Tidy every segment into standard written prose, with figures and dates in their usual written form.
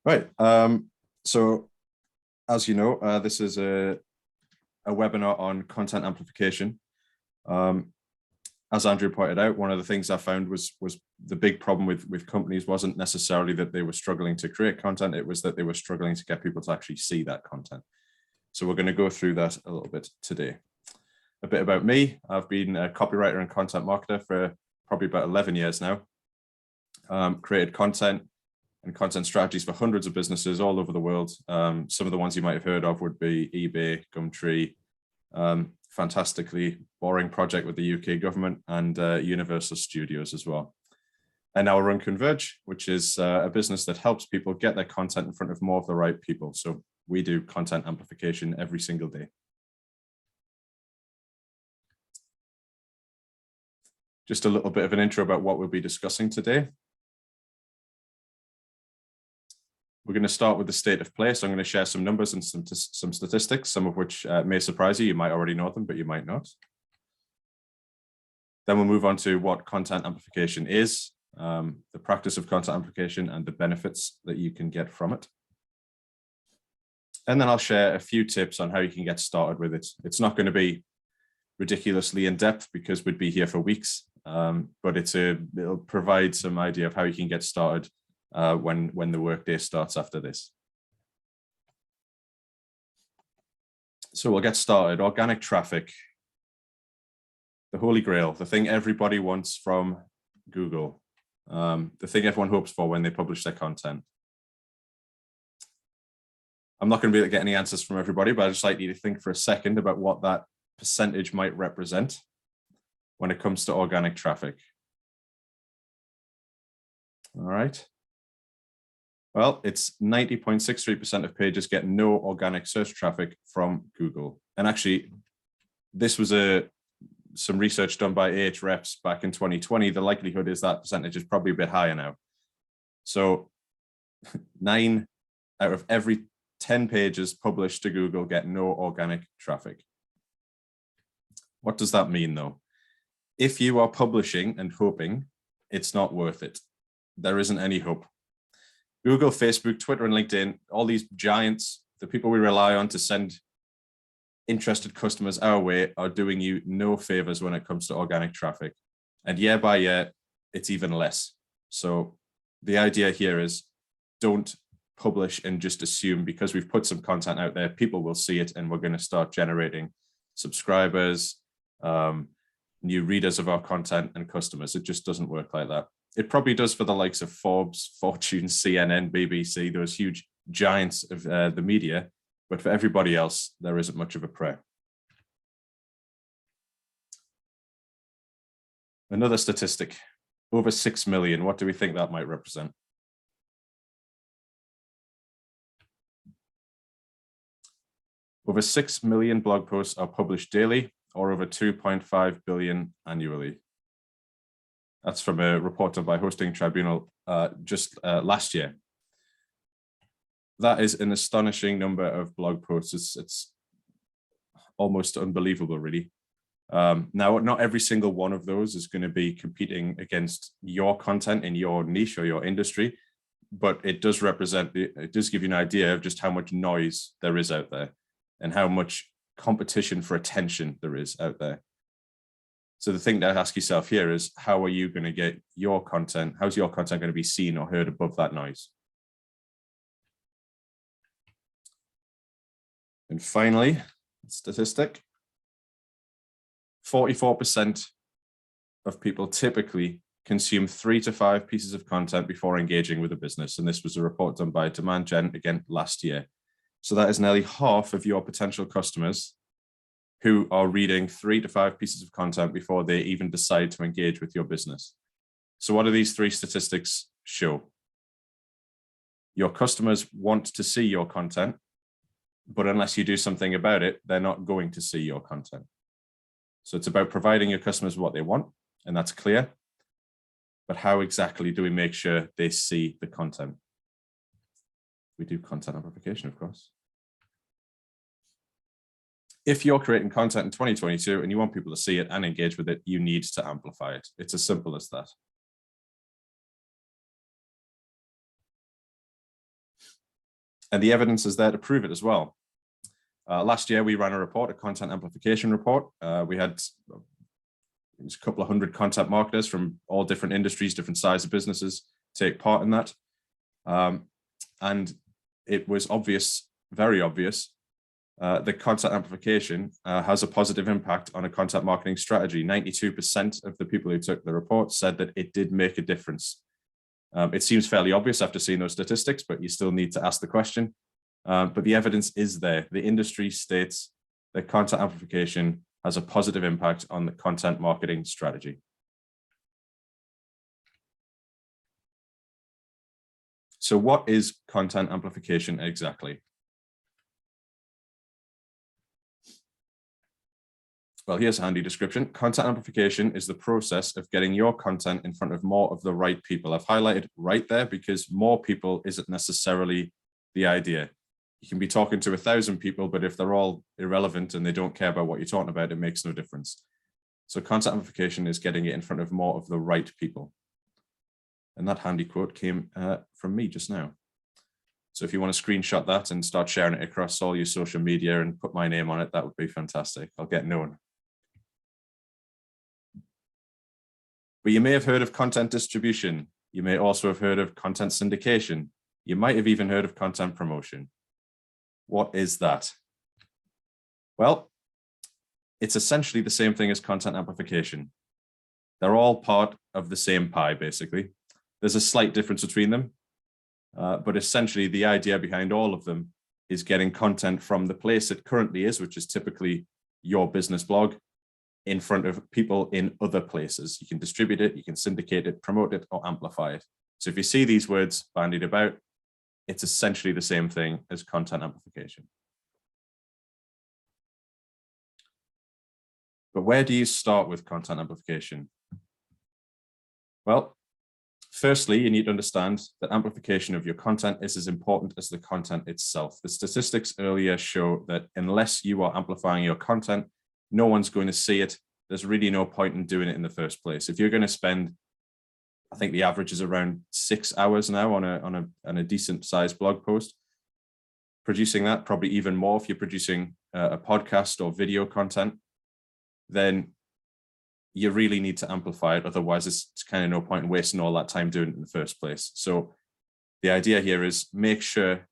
Right. So as you know, this is a webinar on content amplification. As Andrew pointed out, one of the things I found was the big problem with companies wasn't necessarily that they were struggling to create content, it was that they were struggling to get people to actually see that content. So we're going to go through that a little bit today. A bit about me. I've been a copywriter and content marketer for probably about 11 years now. Created content and content strategies for hundreds of businesses all over the world. Some of the ones you might have heard of would be eBay, Gumtree, fantastically boring project with the UK government, and Universal Studios as well. And now I run Converge, which is a business that helps people get their content in front of more of the right people. So we do content amplification every single day. Just a little bit of an intro about what we'll be discussing today. We're going to start with the state of play. So I'm going to share some numbers and some statistics, some of which may surprise you. You might already know them, but you might not. Then we'll move on to what content amplification is, the practice of content amplification, and the benefits that you can get from it. And then I'll share a few tips on how you can get started with it. It's not going to be ridiculously in depth because we'd be here for weeks, but it'll provide some idea of how you can get started when the workday starts after this. So we'll get started. Organic traffic, the holy grail, the thing everybody wants from Google, the thing everyone hopes for when they publish their content. I'm not going to be able to get any answers from everybody, but I'd just like you to think for a second about what that percentage might represent when it comes to organic traffic. All right. Well, it's 90.63% of pages get no organic search traffic from Google. And actually, this was some research done by Ahrefs back in 2020. The likelihood is that percentage is probably a bit higher now. So 9 out of every 10 pages published to Google get no organic traffic. What does that mean, though? If you are publishing and hoping, it's not worth it. There isn't any hope. Google, Facebook, Twitter, and LinkedIn, all these giants, the people we rely on to send interested customers our way, are doing you no favors when it comes to organic traffic. And year by year, it's even less. So the idea here is don't publish and just assume because we've put some content out there, people will see it and we're going to start generating subscribers, new readers of our content, and customers. It just doesn't work like that. It probably does for the likes of Forbes, Fortune, CNN, BBC, those huge giants of the media, but for everybody else, there isn't much of a prayer. Another statistic, over 6 million. What do we think that might represent? Over 6 million blog posts are published daily, or over 2.5 billion annually. That's from a report done by Hosting Tribunal just last year. That is an astonishing number of blog posts. It's almost unbelievable, really. Now, not every single one of those is going to be competing against your content in your niche or your industry, but it does give you an idea of just how much noise there is out there and how much competition for attention there is out there. So the thing to ask yourself here is, how are you going to get your content? How's your content going to be seen or heard above that noise? And finally, statistic, 44% of people typically consume 3 to 5 pieces of content before engaging with a business. And this was a report done by Demand Gen again last year. So that is nearly half of your potential customers who are reading 3 to 5 pieces of content before they even decide to engage with your business. So what do these 3 statistics show? Your customers want to see your content, but unless you do something about it, they're not going to see your content. So it's about providing your customers what they want, and that's clear. But how exactly do we make sure they see the content? We do content amplification, of course. If you're creating content in 2022 and you want people to see it and engage with it, you need to amplify it. It's as simple as that. And the evidence is there to prove it as well. Last year, we ran a report, a content amplification report. We had a couple of hundred content marketers from all different industries, different sizes of businesses take part in that. And it was obvious, very obvious, that content amplification has a positive impact on a content marketing strategy. 92% of the people who took the report said that it did make a difference. It seems fairly obvious after seeing those statistics, but you still need to ask the question. But the evidence is there. The industry states that content amplification has a positive impact on the content marketing strategy. So what is content amplification exactly? Well, here's a handy description. Content amplification is the process of getting your content in front of more of the right people. I've highlighted right there because more people isn't necessarily the idea. You can be talking to 1,000 people, but if they're all irrelevant and they don't care about what you're talking about, it makes no difference. So content amplification is getting it in front of more of the right people. And that handy quote came from me just now. So if you want to screenshot that and start sharing it across all your social media and put my name on it, that would be fantastic. I'll get known. But you may have heard of content distribution. You may also have heard of content syndication. You might have even heard of content promotion. What is that? Well, it's essentially the same thing as content amplification. They're all part of the same pie, basically. There's a slight difference between them, but essentially the idea behind all of them is getting content from the place it currently is, which is typically your business blog, in front of people in other places. You can distribute it, you can syndicate it, promote it, or amplify it. So if you see these words bandied about, it's essentially the same thing as content amplification. But where do you start with content amplification? Well, firstly, you need to understand that amplification of your content is as important as the content itself. The statistics earlier show that unless you are amplifying your content, no one's going to see it. There's really no point in doing it in the first place. If you're going to spend, I think the average is around 6 hours now on a decent sized blog post, producing that, probably even more if you're producing a podcast or video content, then you really need to amplify it. Otherwise, it's kind of no point in wasting all that time doing it in the first place. So the idea here is make sure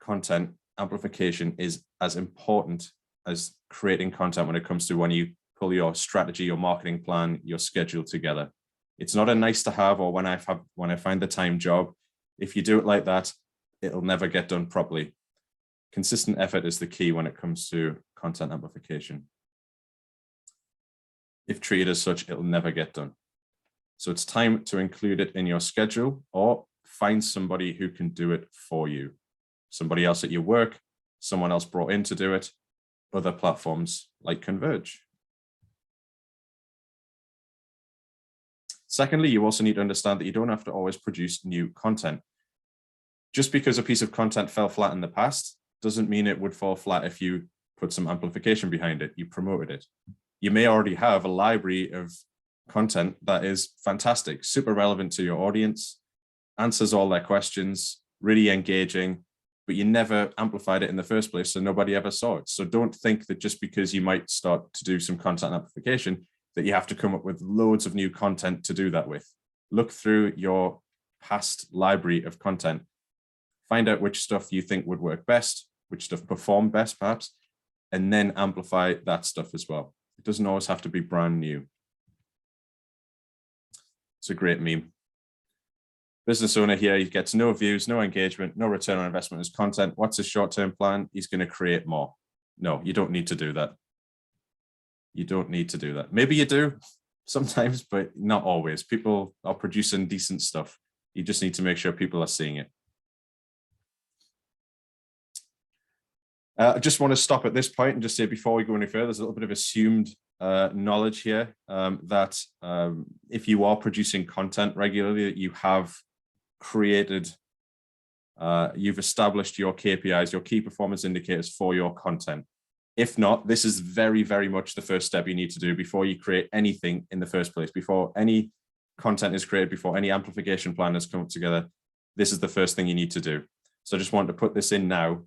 content amplification is as important as creating content when it comes to when you pull your strategy, your marketing plan, your schedule together. It's not a nice to have or when I find the time job. If you do it like that, it'll never get done properly. Consistent effort is the key when it comes to content amplification. If treated as such, it'll never get done. So it's time to include it in your schedule or find somebody who can do it for you. Somebody else at your work, someone else brought in to do it, other platforms like Converge. Secondly, you also need to understand that you don't have to always produce new content. Just because a piece of content fell flat in the past doesn't mean it would fall flat if you put some amplification behind it, you promoted it. You may already have a library of content that is fantastic, super relevant to your audience, answers all their questions, really engaging, but you never amplified it in the first place, so nobody ever saw it. So don't think that just because you might start to do some content amplification, that you have to come up with loads of new content to do that with. Look through your past library of content, find out which stuff you think would work best, which stuff performed best perhaps, and then amplify that stuff as well. It doesn't always have to be brand new. It's a great meme. Business owner here, he gets no views, no engagement, no return on investment in his content. What's his short-term plan? He's going to create more. No, you don't need to do that. You don't need to do that. Maybe you do sometimes, but not always. People are producing decent stuff. You just need to make sure people are seeing it. I just want to stop at this point and just say before we go any further, there's a little bit of assumed knowledge here that if you are producing content regularly, that you have created, you've established your KPIs, your key performance indicators for your content. If not, this is very, very much the first step you need to do before you create anything in the first place, before any content is created, before any amplification plan has come together. This is the first thing you need to do. So I just wanted to put this in now.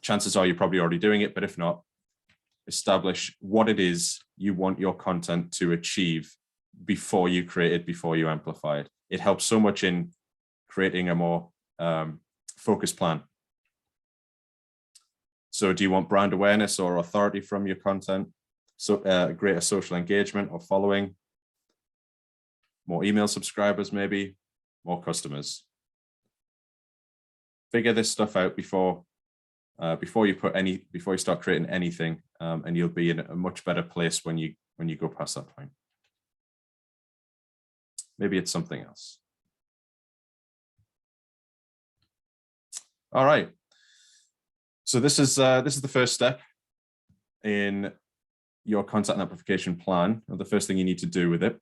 Chances are you're probably already doing it, but if not, establish what it is you want your content to achieve before you create it, before you amplify it. It helps so much in creating a more focused plan. So do you want brand awareness or authority from your content? So greater social engagement or following? More email subscribers, maybe? More customers? Figure this stuff out before you start creating anything, and you'll be in a much better place when you go past that point. Maybe it's something else. All right. So this is the first step in your content amplification plan. Or the first thing you need to do with it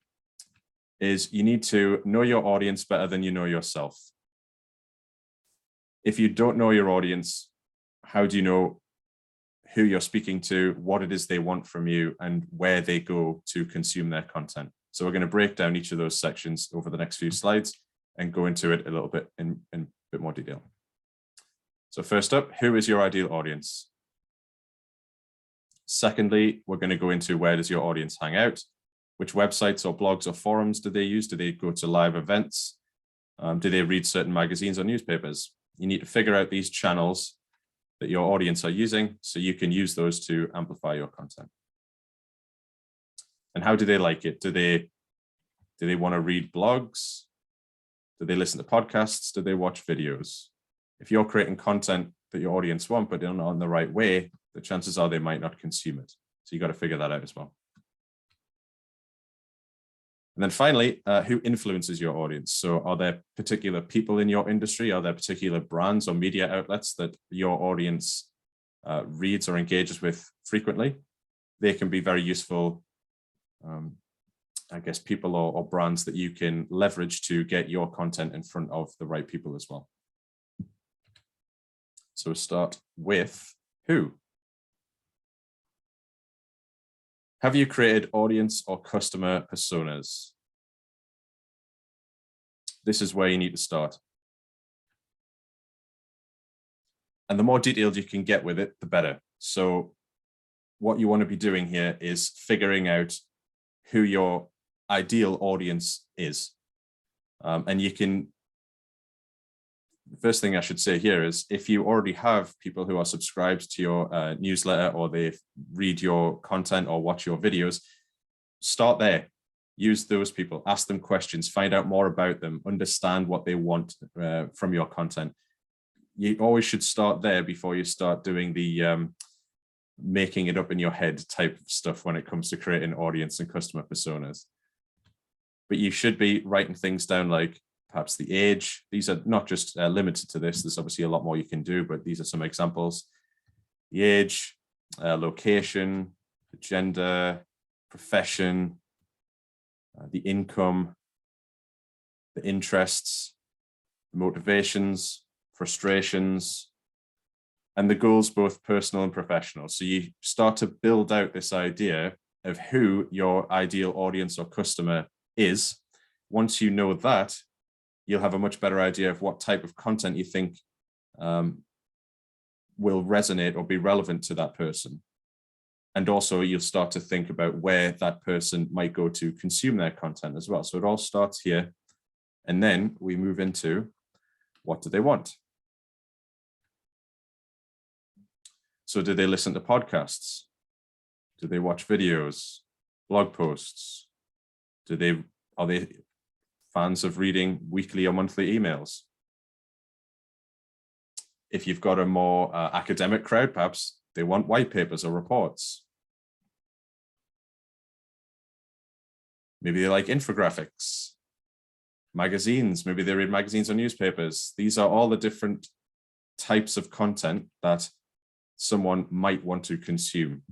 is you need to know your audience better than you know yourself. If you don't know your audience, how do you know who you're speaking to, what it is they want from you, and where they go to consume their content? So we're going to break down each of those sections over the next few slides and go into it a little bit in a bit more detail. So first up, who is your ideal audience? Secondly, we're going to go into where does your audience hang out? Which websites or blogs or forums do they use? Do they go to live events? Do they read certain magazines or newspapers? You need to figure out these channels that your audience are using so you can use those to amplify your content. And how do they like it? Do they want to read blogs? Do they listen to podcasts? Do they watch videos? If you're creating content that your audience want, but not in the right way, the chances are they might not consume it. So you got to figure that out as well. And then finally, who influences your audience? So are there particular people in your industry? Are there particular brands or media outlets that your audience reads or engages with frequently? They can be very useful, I guess, people or brands that you can leverage to get your content in front of the right people as well. So we'll start with who. Have you created audience or customer personas? This is where you need to start. And the more detailed you can get with it, the better. So what you want to be doing here is figuring out who your ideal audience is. And you can, the first thing I should say here is if you already have people who are subscribed to your newsletter, or they read your content or watch your videos, start there. Use those people, ask them questions, find out more about them, understand what they want from your content. You always should start there before you start doing the making it up in your head type of stuff when it comes to creating audience and customer personas. But you should be writing things down like perhaps the age. These are not just limited to this. There's obviously a lot more you can do, but these are some examples. The age, location, the gender, profession, the income, the interests, the motivations, frustrations, and the goals, both personal and professional. So you start to build out this idea of who your ideal audience or customer is. Once you know that, you'll have a much better idea of what type of content you think will resonate or be relevant to that person. And also you'll start to think about where that person might go to consume their content as well. So it all starts here. And then we move into what do they want? So do they listen to podcasts? Do they watch videos, blog posts? Are they fans of reading weekly or monthly emails? If you've got a more academic crowd, perhaps they want white papers or reports. Maybe they like infographics, magazines. Maybe they read magazines or newspapers. These are all the different types of content that someone might want to consume.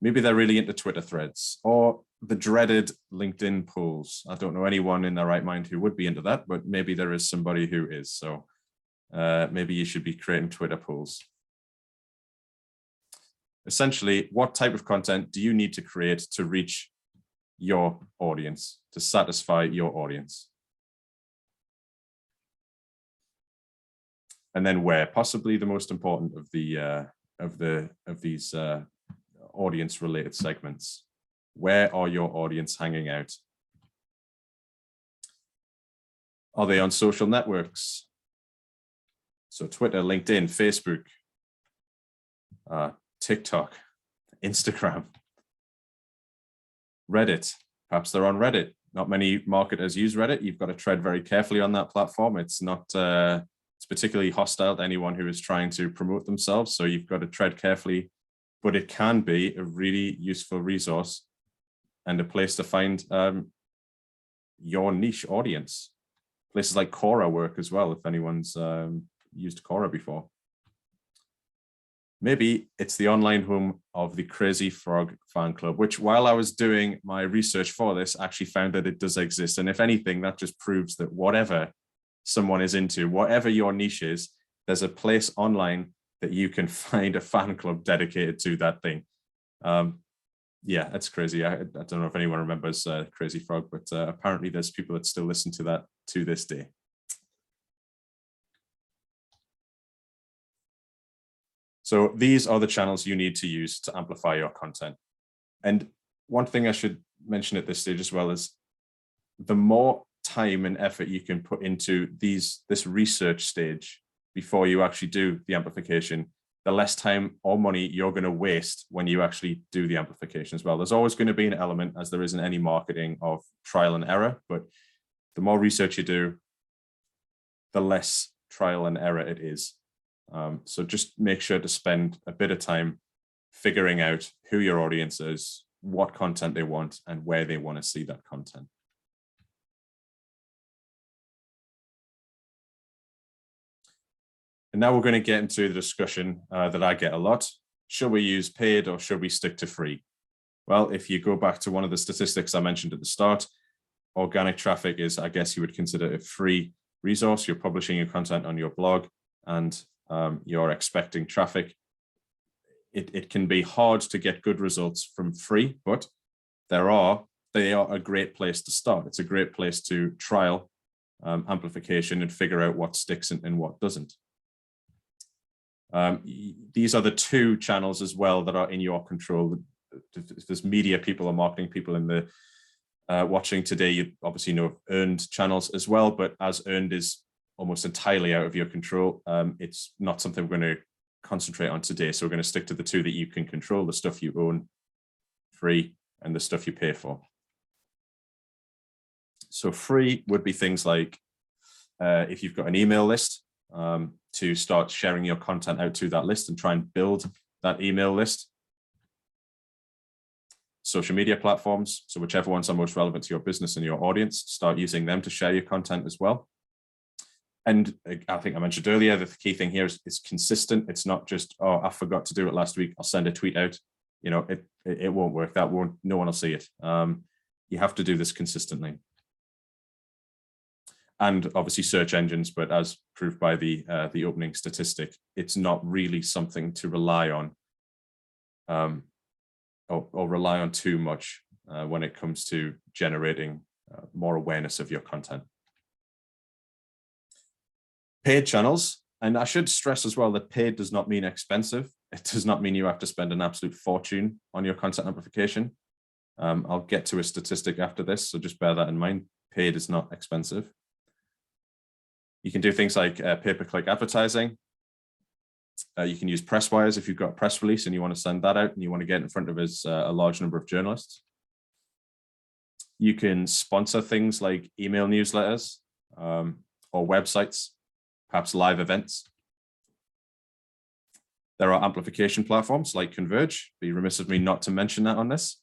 Maybe they're really into Twitter threads or the dreaded LinkedIn polls. I don't know anyone in their right mind who would be into that, but maybe there is somebody who is. So maybe you should be creating Twitter polls. Essentially, what type of content do you need to create to reach your audience, to satisfy your audience? And then where, possibly the most important of these audience related segments. Where are your audience hanging out? Are they on social networks? So Twitter, LinkedIn, Facebook, TikTok, Instagram, Reddit. Perhaps they're on Reddit. Not many marketers use Reddit. You've got to tread very carefully on that platform. It's not, it's particularly hostile to anyone who is trying to promote themselves. So you've got to tread carefully, but it can be a really useful resource and a place to find your niche audience. Places like Quora work as well, if anyone's used Quora before. Maybe it's the online home of the Crazy Frog fan club, which while I was doing my research for this, actually found that it does exist. And if anything, that just proves that whatever someone is into, whatever your niche is, there's a place online that you can find a fan club dedicated to that thing. Yeah, that's crazy. I don't know if anyone remembers Crazy Frog, but apparently there's people that still listen to that to this day. So these are the channels you need to use to amplify your content. And one thing I should mention at this stage as well is the more time and effort you can put into this research stage before you actually do the amplification, the less time or money you're going to waste when you actually do the amplification as well. There's always going to be an element, as there is in any marketing, of trial and error, but the more research you do, the less trial and error it is. So just make sure to spend a bit of time figuring out who your audience is, what content they want, and where they want to see that content. And now we're going to get into the discussion that I get a lot. Should we use paid or should we stick to free? Well, if you go back to one of the statistics I mentioned at the start, organic traffic is, I guess you would consider a free resource. You're publishing your content on your blog and you're expecting traffic. It can be hard to get good results from free, but they are a great place to start. It's a great place to trial amplification and figure out what sticks and what doesn't. These are the two channels as well that are in your control. If there's media people or marketing people in the watching today, you obviously know of earned channels as well, but as earned is almost entirely out of your control, it's not something we're going to concentrate on today. So we're going to stick to the two that you can control, the stuff you own free and the stuff you pay for. So free would be things like if you've got an email list, to start sharing your content out to that list and try and build that email list. Social media platforms, so whichever ones are most relevant to your business and your audience, start using them to share your content as well. And I think I mentioned earlier, the key thing here is consistent. It's not just, oh, I forgot to do it last week, I'll send a tweet out. You know, it won't work. No one will see it. You have to do this consistently. And obviously search engines, but as proved by the opening statistic, it's not really something to rely on or rely on too much when it comes to generating more awareness of your content. Paid channels, and I should stress as well that paid does not mean expensive. It does not mean you have to spend an absolute fortune on your content amplification. I'll get to a statistic after this, so just bear that in mind. Paid is not expensive. You can do things like pay-per-click advertising. You can use press wires if you've got a press release and you want to send that out and you want to get in front of a large number of journalists. You can sponsor things like email newsletters or websites, perhaps live events. There are amplification platforms like Converge. Be remiss of me not to mention that on this.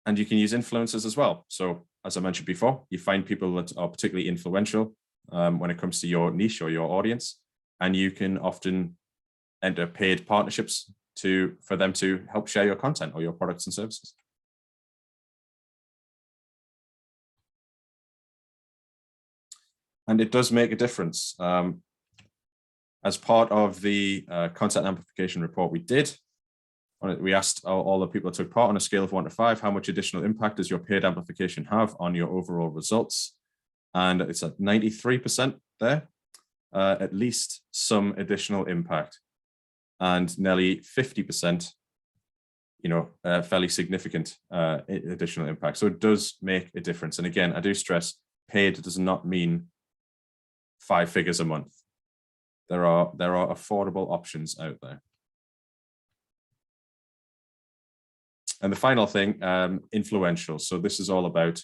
And you can use influencers as well. So as I mentioned before, you find people that are particularly influential when it comes to your niche or your audience, and you can often enter paid partnerships for them to help share your content or your products and services. And it does make a difference. As part of the content amplification report we did, we asked all the people that took part on a scale of 1 to 5, how much additional impact does your paid amplification have on your overall results? and it's at 93% there, at least some additional impact, and nearly 50%, fairly significant additional impact. So it does make a difference. And again, I do stress, paid does not mean 5 figures a month. There are affordable options out there. And the final thing, influential. So this is all about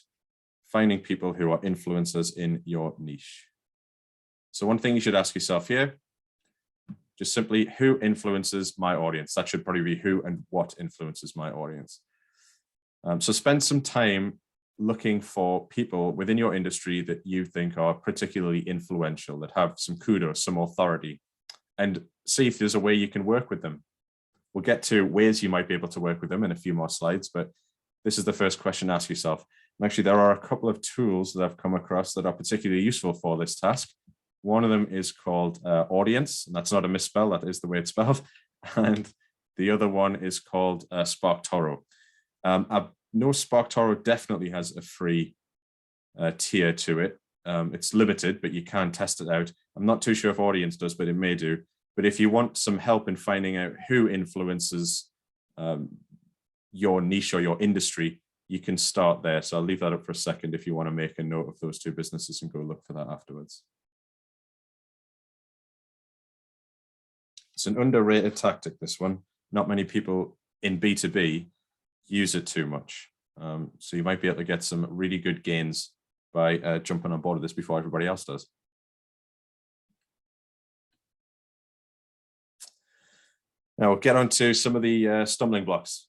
finding people who are influencers in your niche. So one thing you should ask yourself here, just simply, who influences my audience? That should probably be who and what influences my audience. So spend some time looking for people within your industry that you think are particularly influential, that have some kudos, some authority, and see if there's a way you can work with them. We'll get to ways you might be able to work with them in a few more slides, but this is the first question to ask yourself. And actually, there are a couple of tools that I've come across that are particularly useful for this task. One of them is called Audience, and that's not a misspell, that is the way it's spelled. And the other one is called SparkToro. I know SparkToro definitely has a free tier to it. It's limited, but you can test it out. I'm not too sure if Audience does, but it may do. But if you want some help in finding out who influences your niche or your industry, you can start there. So I'll leave that up for a second if you want to make a note of those two businesses and go look for that afterwards. It's an underrated tactic, this one. Not many people in B2B use it too much. So you might be able to get some really good gains by jumping on board with this before everybody else does. Now we'll get on to some of the stumbling blocks.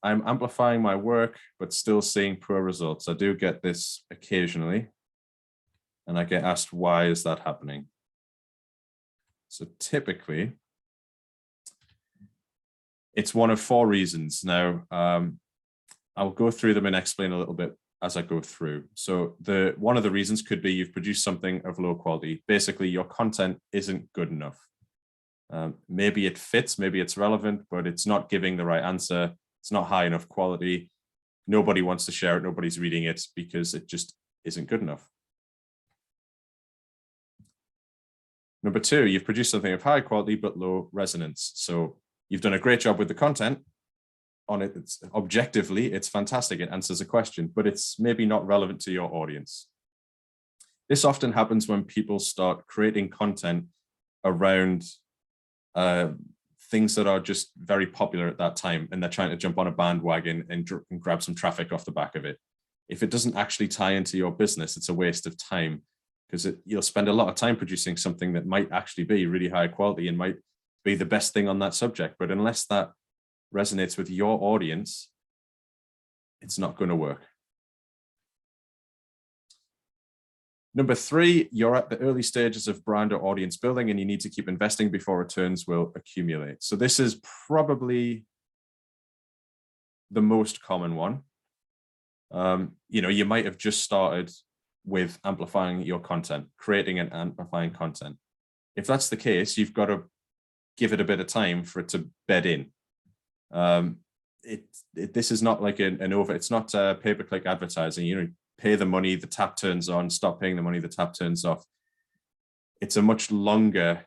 I'm amplifying my work, but still seeing poor results. I do get this occasionally, and I get asked, why is that happening? So typically, it's one of 4 reasons. Now, I'll go through them and explain a little bit as I go through. So one of the reasons could be you've produced something of low quality. Basically, your content isn't good enough. Maybe it fits, maybe it's relevant, but it's not giving the right answer. It's not high enough quality. Nobody wants to share it. Nobody's reading it because it just isn't good enough. Number 2, you've produced something of high quality, but low resonance. So you've done a great job with the content on it. It's objectively, it's fantastic. It answers a question, but it's maybe not relevant to your audience. This often happens when people start creating content around things that are just very popular at that time, and they're trying to jump on a bandwagon and grab some traffic off the back of it. If it doesn't actually tie into your business, it's a waste of time, because you'll spend a lot of time producing something that might actually be really high quality and might be the best thing on that subject. But unless that resonates with your audience, it's not going to work. Number 3, you're at the early stages of brand or audience building, and you need to keep investing before returns will accumulate. So this is probably the most common one. You might have just started with amplifying your content, creating and amplifying content. If that's the case, you've got to give it a bit of time for it to bed in. This is not like it's not pay-per-click advertising. Pay the money, the tap turns on, stop paying the money, the tap turns off. It's a much longer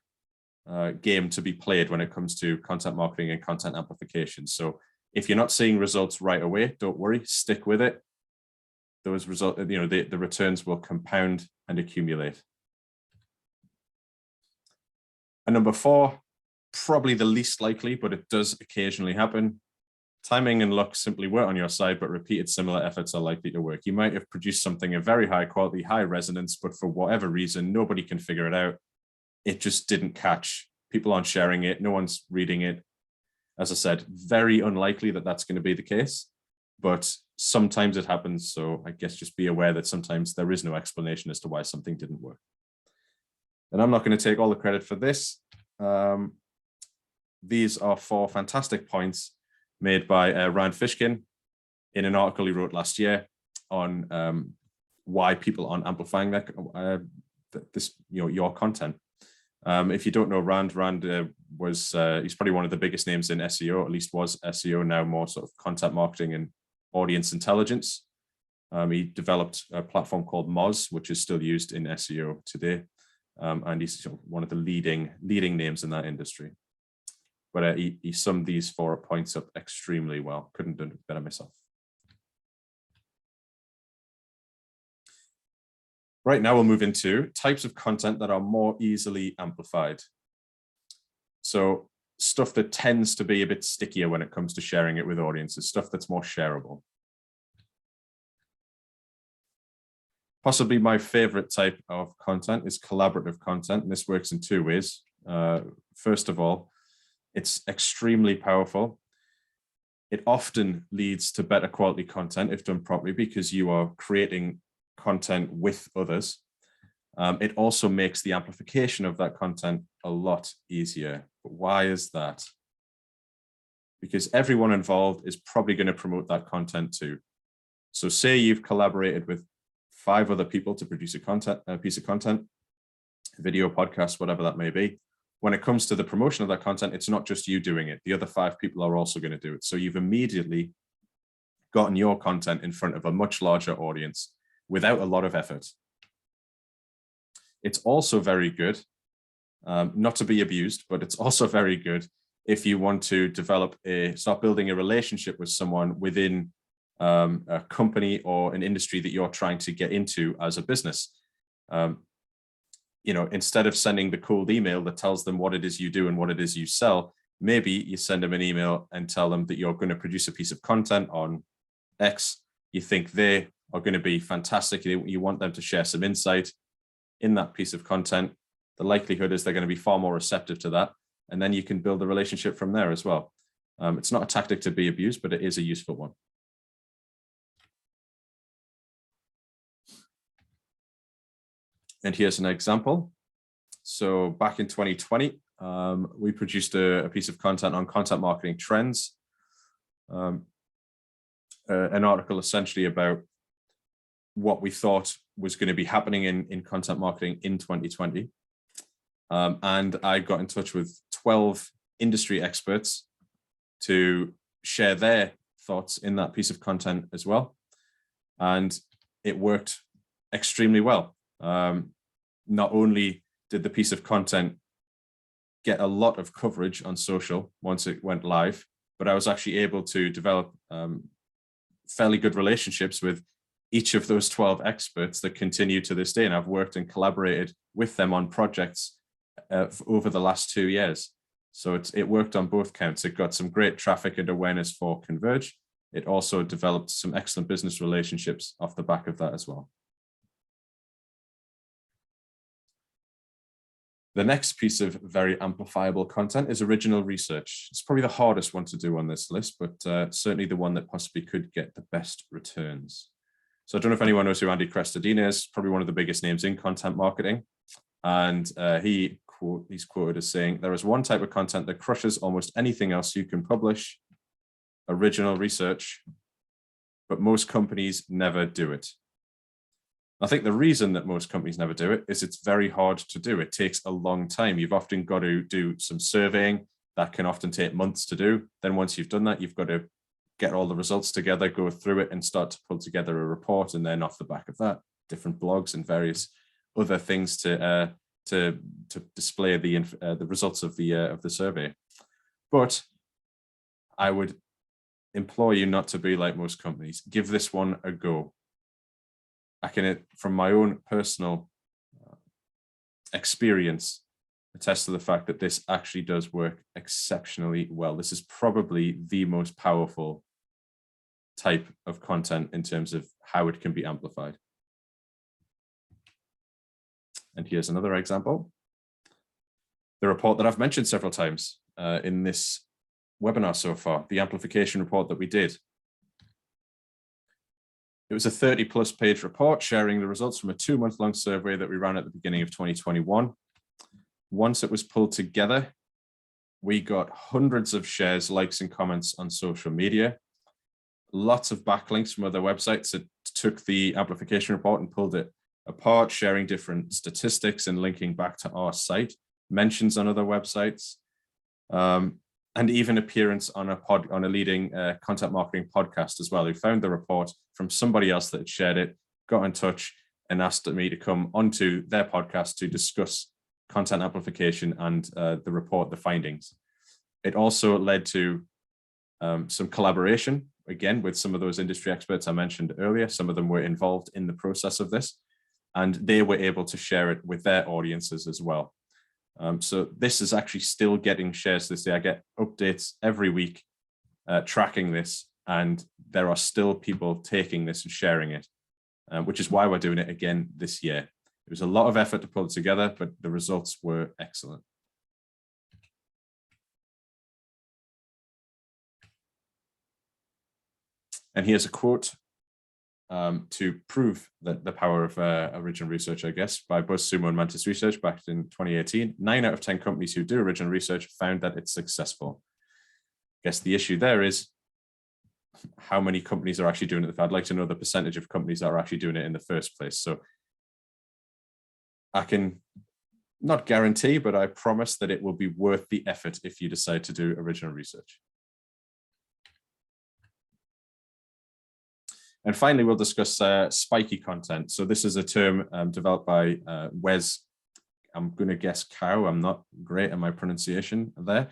game to be played when it comes to content marketing and content amplification. So if you're not seeing results right away, don't worry, stick with it. Those results, the returns will compound and accumulate. And number 4, probably the least likely, but it does occasionally happen. Timing and luck simply weren't on your side, but repeated similar efforts are likely to work. You might have produced something of very high quality, high resonance, but for whatever reason, nobody can figure it out. It just didn't catch. People aren't sharing it. No one's reading it. As I said, very unlikely that that's going to be the case, but sometimes it happens. So I guess just be aware that sometimes there is no explanation as to why something didn't work. And I'm not going to take all the credit for this. These are 4 fantastic points made by Ryan Fishkin in an article he wrote last year on why people aren't amplifying your content. If you don't know Rand was he's probably one of the biggest names in SEO, at least was SEO, now more sort of content marketing and audience intelligence. He developed a platform called Moz, which is still used in SEO today. And he's one of the leading names in that industry. But he summed these 4 points up extremely well. Couldn't have done it better myself. Right, now we'll move into types of content that are more easily amplified. So stuff that tends to be a bit stickier when it comes to sharing it with audiences, stuff that's more shareable. Possibly my favorite type of content is collaborative content, and this works in 2 ways. First of all, it's extremely powerful. It often leads to better quality content if done properly, because you are creating content with others. It also makes the amplification of that content a lot easier. But why is that? Because everyone involved is probably going to promote that content too. So say you've collaborated with 5 other people to produce a piece of content, video, podcast, whatever that may be. When it comes to the promotion of that content, it's not just you doing it. The other 5 people are also going to do it. So you've immediately gotten your content in front of a much larger audience without a lot of effort. It's also very good, not to be abused, but it's also very good if you want to start building a relationship with someone within a company or an industry that you're trying to get into as a business. Instead of sending the cold email that tells them what it is you do and what it is you sell, maybe you send them an email and tell them that you're going to produce a piece of content on X. You think they are going to be fantastic. You want them to share some insight in that piece of content. The likelihood is they're going to be far more receptive to that. And then you can build a relationship from there as well. It's not a tactic to be abused, but it is a useful one. And here's an example. So back in 2020, we produced a piece of content on content marketing trends, an article essentially about what we thought was going to be happening in content marketing in 2020. And I got in touch with 12 industry experts to share their thoughts in that piece of content as well. And it worked extremely well. Not only did the piece of content get a lot of coverage on social once it went live, but I was actually able to develop fairly good relationships with each of those 12 experts that continue to this day. And I've worked and collaborated with them on projects over the last 2 years. So it worked on both counts. It got some great traffic and awareness for Converge. It also developed some excellent business relationships off the back of that as well. The next piece of very amplifiable content is original research. It's probably the hardest one to do on this list, but certainly the one that possibly could get the best returns. So I don't know if anyone knows who Andy Crestodina is, probably one of the biggest names in content marketing. And he's quoted as saying, "There is one type of content that crushes almost anything else you can publish, original research, but most companies never do it." I think the reason that most companies never do it is it's very hard to do. It takes a long time. You've often got to do some surveying. That can often take months to do. Then once you've done that, you've got to get all the results together, go through it and start to pull together a report. And then off the back of that, different blogs and various other things to display the results of the survey. But I would implore you not to be like most companies. Give this one a go. I can, from my own personal experience, attest to the fact that this actually does work exceptionally well. This is probably the most powerful type of content in terms of how it can be amplified. And here's another example. The report that I've mentioned several times in this webinar so far, the amplification report that we did. It was a 30+ page report sharing the results from a 2-month-long survey that we ran at the beginning of 2021. Once it was pulled together, we got hundreds of shares, likes, and comments on social media. Lots of backlinks from other websites that took the amplification report and pulled it apart, sharing different statistics and linking back to our site, mentions on other websites. And and even appearance on a leading content marketing podcast as well, who found the report from somebody else that had shared it, got in touch and asked me to come onto their podcast to discuss content amplification and the report, the findings. It also led to some collaboration, again, with some of those industry experts I mentioned earlier. Some of them were involved in the process of this, and they were able to share it with their audiences as well. So this is actually still getting shares this day. I get updates every week tracking this, and there are still people taking this and sharing it, which is why we're doing it again this year. It was a lot of effort to pull it together, but the results were excellent. And here's a quote to prove that the power of original research, I guess, by BuzzSumo and Mantis Research back in 2018. 9 out of 10 companies who do original research found that it's successful. I guess the issue there is how many companies are actually doing it. I'd like to know the percentage of companies that are actually doing it in the first place. So I can not guarantee, but I promise that it will be worth the effort if you decide to do original research. And finally, we'll discuss spiky content. So this is a term developed by Wes, I'm going to guess Cow. I'm not great at my pronunciation there.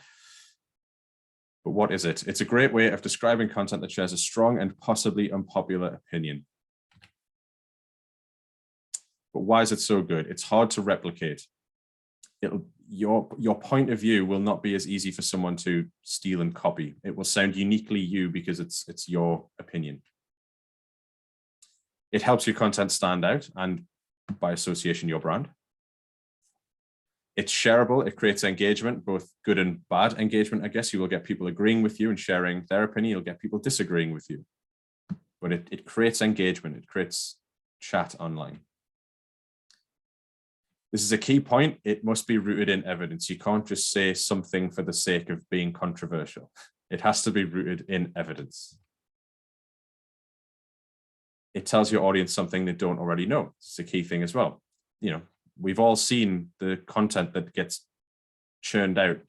But what is it? It's a great way of describing content that shares a strong and possibly unpopular opinion. But why is it so good? It's hard to replicate. Your point of view will not be as easy for someone to steal and copy. It will sound uniquely you because it's your opinion. It helps your content stand out and, by association, your brand. It's shareable. It creates engagement, both good and bad engagement. I guess you will get people agreeing with you and sharing their opinion. You'll get people disagreeing with you. But it creates engagement. It creates chat online. This is a key point. It must be rooted in evidence. You can't just say something for the sake of being controversial. It has to be rooted in evidence. It tells your audience something they don't already know. It's a key thing as well. You know, we've all seen the content that gets churned out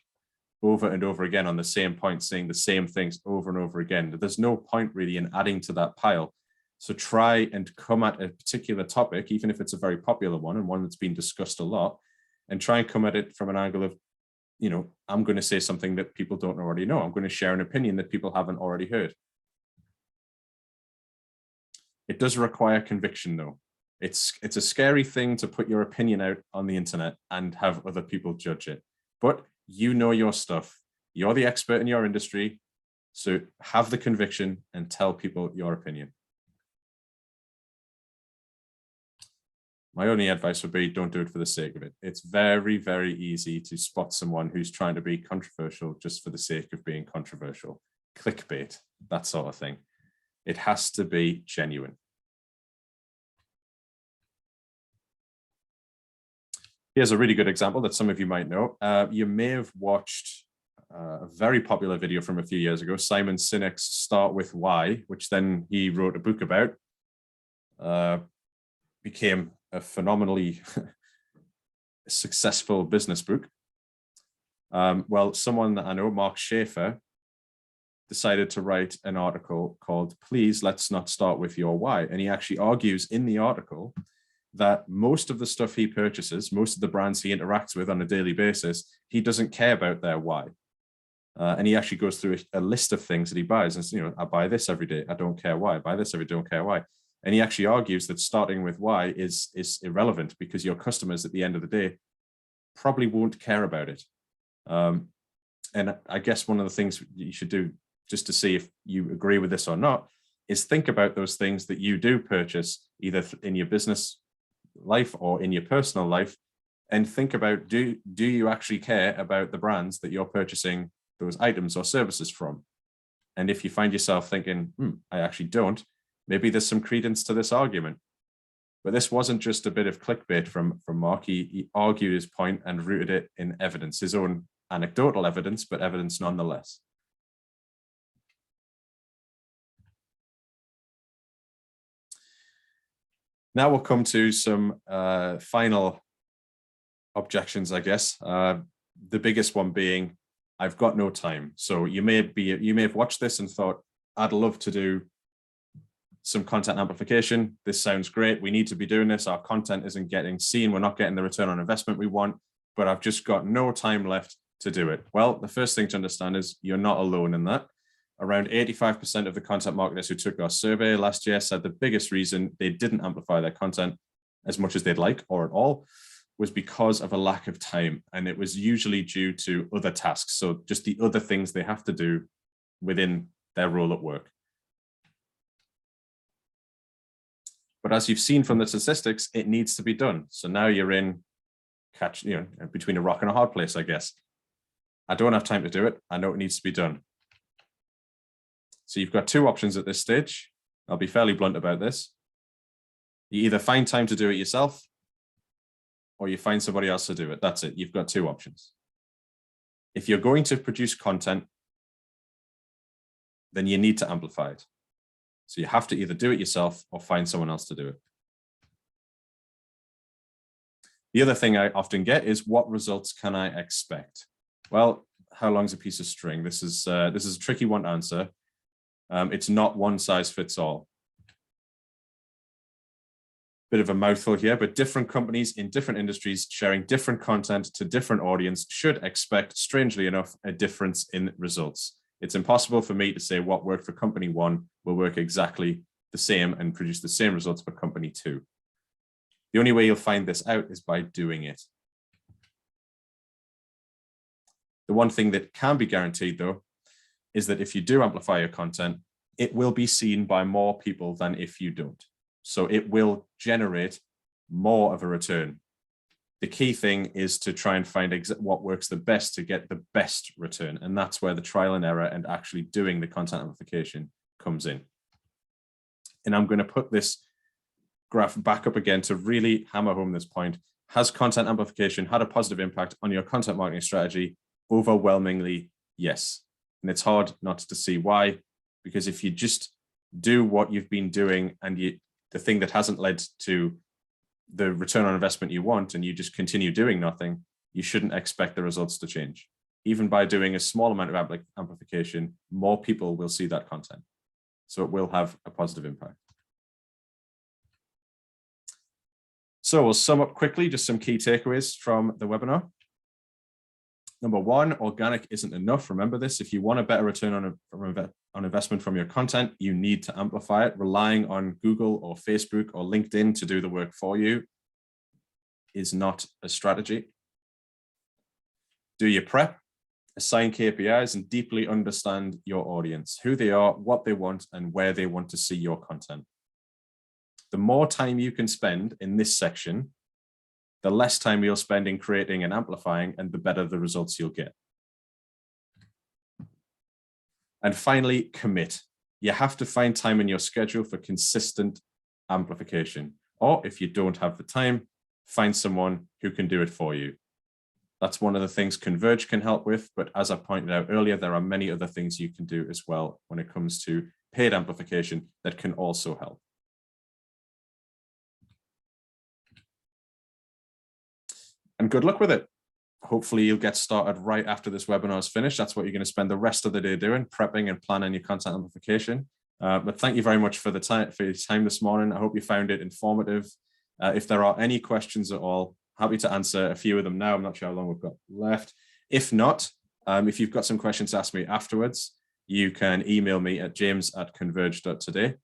over and over again on the same point, saying the same things over and over again. There's no point really in adding to that pile. So try and come at a particular topic, even if it's a very popular one and one that's been discussed a lot, and try and come at it from an angle of, you know, I'm going to say something that people don't already know. I'm going to share an opinion that people haven't already heard. It does require conviction, though. It's a scary thing to put your opinion out on the internet and have other people judge it. But you know your stuff. You're the expert in your industry. So have the conviction and tell people your opinion. My only advice would be don't do it for the sake of it. It's very, very easy to spot someone who's trying to be controversial just for the sake of being controversial. Clickbait, that sort of thing. It has to be genuine. Here's a really good example that some of you might know. You may have watched a very popular video from a few years ago, Simon Sinek's Start With Why, which then he wrote a book about. Became a phenomenally successful business book. Well, someone that I know, Mark Schaefer, decided to write an article called Please Let's Not Start With Your Why. And he actually argues in the article that most of the stuff he purchases, most of the brands he interacts with on a daily basis, he doesn't care about their why. And he actually goes through a list of things that he buys and says, you know, I buy this every day, I don't care why. I buy this every day, don't care why. And he actually argues that starting with why is irrelevant because your customers at the end of the day probably won't care about it. And I guess one of the things you should do just to see if you agree with this or not is think about those things that you do purchase either in your business life or in your personal life, and think about, do you actually care about the brands that you're purchasing those items or services from? And if you find yourself thinking, I actually don't, maybe there's some credence to this argument. But this wasn't just a bit of clickbait from Mark. He argued his point and rooted it in evidence, his own anecdotal evidence, but evidence nonetheless. Now we'll come to some final objections, I guess. The biggest one being I've got no time. So you may have watched this and thought, I'd love to do some content amplification. This sounds great. We need to be doing this. Our content isn't getting seen. We're not getting the return on investment we want, but I've just got no time left to do it. Well, the first thing to understand is you're not alone in that. Around 85% of the content marketers who took our survey last year said the biggest reason they didn't amplify their content as much as they'd like or at all was because of a lack of time. And it was usually due to other tasks. So just the other things they have to do within their role at work. But as you've seen from the statistics, it needs to be done. So now you're in between a rock and a hard place, I guess. I don't have time to do it. I know it needs to be done. So you've got two options at this stage. I'll be fairly blunt about this. You either find time to do it yourself or you find somebody else to do it. That's it. You've got two options. If you're going to produce content, then you need to amplify it. So you have to either do it yourself or find someone else to do it. The other thing I often get is, what results can I expect? Well, how long's a piece of string? This is a tricky one to answer. It's not one size fits all. Bit of a mouthful here, but different companies in different industries sharing different content to different audience should expect, strangely enough, a difference in results. It's impossible for me to say what worked for company 1 will work exactly the same and produce the same results for company 2. The only way you'll find this out is by doing it. The one thing that can be guaranteed, though, is that if you do amplify your content, it will be seen by more people than if you don't. So it will generate more of a return. The key thing is to try and find what works the best to get the best return. And that's where the trial and error and actually doing the content amplification comes in. And I'm going to put this graph back up again to really hammer home this point. Has content amplification had a positive impact on your content marketing strategy? Overwhelmingly, yes. And it's hard not to see why, because if you just do what you've been doing and the thing that hasn't led to the return on investment you want, and you just continue doing nothing, you shouldn't expect the results to change. Even by doing a small amount of amplification, more people will see that content. So it will have a positive impact. So we'll sum up quickly, just some key takeaways from the webinar. Number 1, organic isn't enough. Remember this, if you want a better return on investment from your content, you need to amplify it. Relying on Google or Facebook or LinkedIn to do the work for you is not a strategy. Do your prep, assign KPIs, and deeply understand your audience, who they are, what they want, and where they want to see your content. The more time you can spend in this section, the less time you'll spend in creating and amplifying, and the better the results you'll get. And finally, commit. You have to find time in your schedule for consistent amplification. Or if you don't have the time, find someone who can do it for you. That's one of the things Converge can help with. But as I pointed out earlier, there are many other things you can do as well when it comes to paid amplification that can also help. And good luck with it. Hopefully you'll get started right after this webinar is finished. That's what you're going to spend the rest of the day doing, prepping and planning your content amplification. But thank you very much for your time this morning. I hope you found it informative. If there are any questions at all, happy to answer a few of them now. I'm not sure how long we've got left. If not, if you've got some questions to ask me afterwards, you can email me at james@converge.today.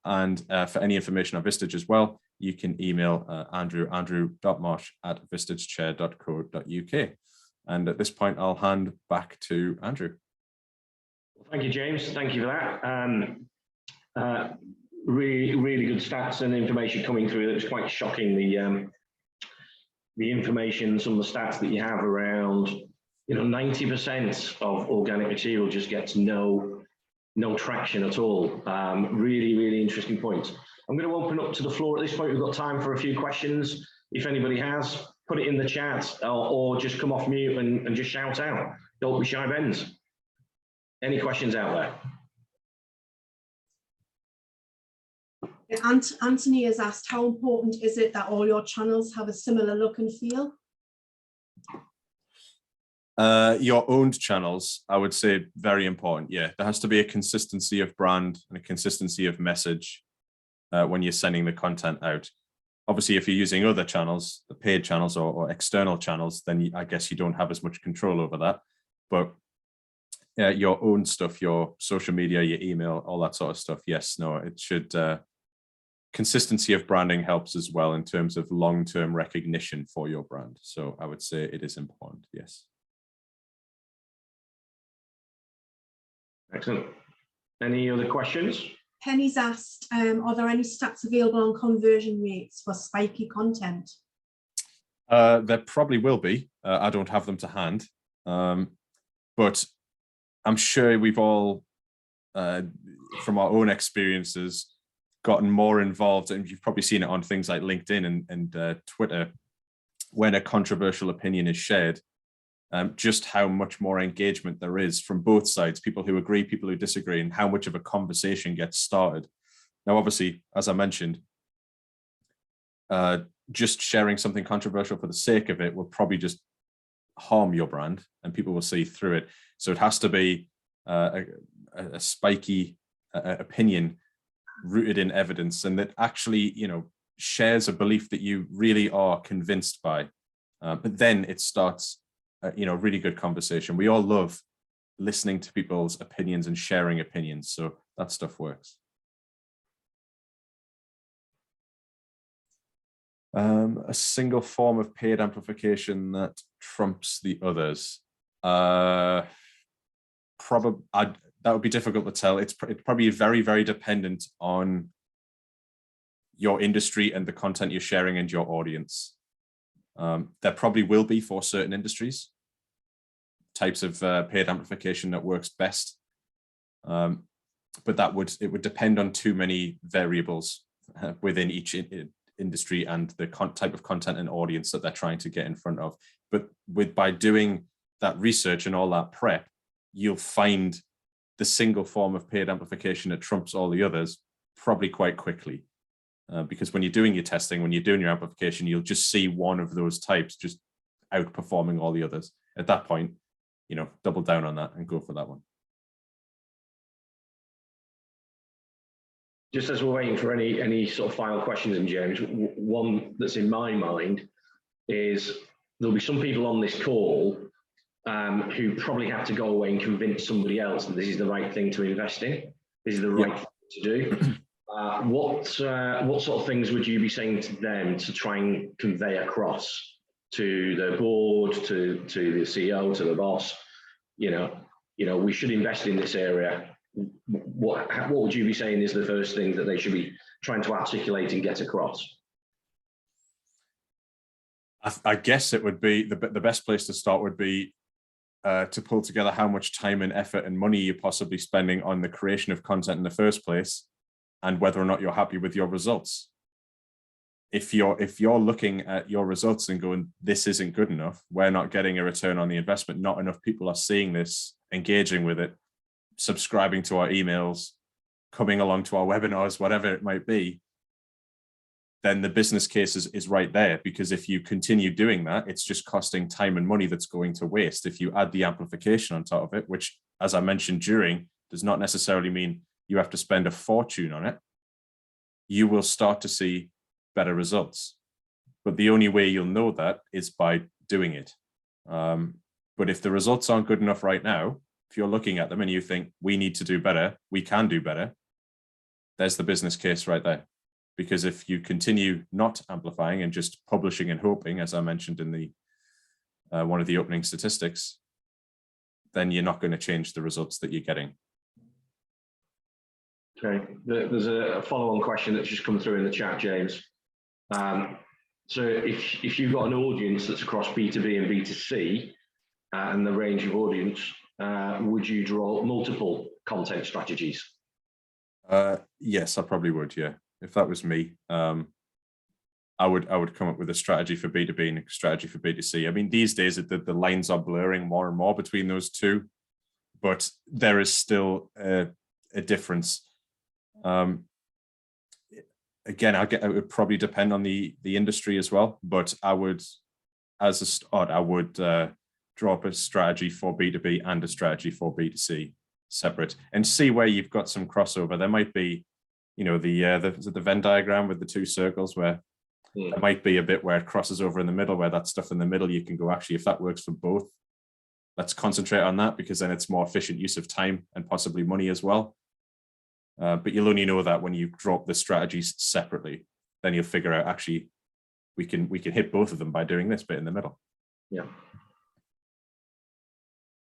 And for any information on Vistage as well, you can email andrew.marsh@vistagechair.co.uk. And at this point, I'll hand back to Andrew. Thank you, James. Thank you for that. Really good stats and information coming through. It was quite shocking, the information, some of the stats that you have around, 90% of organic material just gets no traction at all. Really interesting points. I'm going to open up to the floor at this point. We've got time for a few questions. If anybody has, put it in the chat or just come off mute and just shout out. Don't be shy, Bens. Any questions out there? Anthony has asked, how important is it that all your channels have a similar look and feel? Your owned channels, I would say, very important. Yeah, there has to be a consistency of brand and a consistency of message when you're sending the content out. Obviously, if you're using other channels, the paid channels or external channels, then I guess you don't have as much control over that. But your own stuff, your social media, your email, all that sort of stuff, yes, no, it should. Consistency of branding helps as well in terms of long-term recognition for your brand. So I would say it is important, yes. Excellent. Any other questions? Penny's asked, are there any stats available on conversion rates for spiky content? There probably will be. I don't have them to hand. But I'm sure we've all, from our own experiences, gotten more involved, and you've probably seen it on things like LinkedIn and Twitter, when a controversial opinion is shared, just how much more engagement there is from both sides, people who agree, people who disagree, and how much of a conversation gets started. Now, obviously, as I mentioned, just sharing something controversial for the sake of it will probably just harm your brand, and people will see through it. So it has to be a spiky opinion rooted in evidence, and that actually, shares a belief that you really are convinced by. But then it starts, really good conversation. We all love listening to people's opinions and sharing opinions, so that stuff works. A single form of paid amplification that trumps the others. Probably that would be difficult to tell. It's probably very, very dependent on your industry and the content you're sharing and your audience. There probably will be, for certain industries, types of paid amplification that works best. But it would depend on too many variables within each industry and the type of content and audience that they're trying to get in front of. But by doing that research and all that prep, you'll find the single form of paid amplification that trumps all the others probably quite quickly. Because when you're doing your testing, when you're doing your amplification, you'll just see one of those types just outperforming all the others. At that point, double down on that and go for that one. Just as we're waiting for any sort of final questions, and James, one that's in my mind is there'll be some people on this call who probably have to go away and convince somebody else that this is the right thing to invest in. This is the right thing to do. What sort of things would you be saying to them to try and convey across to the board, to the CEO, to the boss? We should invest in this area. What would you be saying is the first thing that they should be trying to articulate and get across? I guess it would be the best place to start would be to pull together how much time and effort and money you're possibly spending on the creation of content in the first place, and whether or not you're happy with your results. If you're looking at your results and going, this isn't good enough, we're not getting a return on the investment, not enough people are seeing this, engaging with it, subscribing to our emails, coming along to our webinars, whatever it might be, then the business case is right there. Because if you continue doing that, it's just costing time and money that's going to waste. If you add the amplification on top of it, which, as I mentioned does not necessarily mean you have to spend a fortune on it, you will start to see better results. But the only way you'll know that is by doing it. But if the results aren't good enough right now, if you're looking at them and you think we need to do better, we can do better, there's the business case right there. Because if you continue not amplifying and just publishing and hoping, as I mentioned in the one of the opening statistics, then you're not going to change the results that you're getting. Okay, there's a follow-on question that's just come through in the chat, James. So if you've got an audience that's across B2B and B2C and the range of audience, would you draw multiple content strategies? Yes, I probably would. Yeah, if that was me, I would come up with a strategy for B2B and a strategy for B2C. I mean, these days the lines are blurring more and more between those two, but there is still a difference. Again, it would probably depend on the industry as well, but I would, as a start, I would drop a strategy for B2B and a strategy for B2C separate, and see where you've got some crossover. There might be, you know, the Venn diagram with the two circles, where there might be a bit where it crosses over in the middle, where that stuff in the middle, you can go, actually, if that works for both, let's concentrate on that, because then it's more efficient use of time and possibly money as well. But you'll only know that when you drop the strategies separately. Then you'll figure out, actually, we can hit both of them by doing this bit in the middle. Yeah.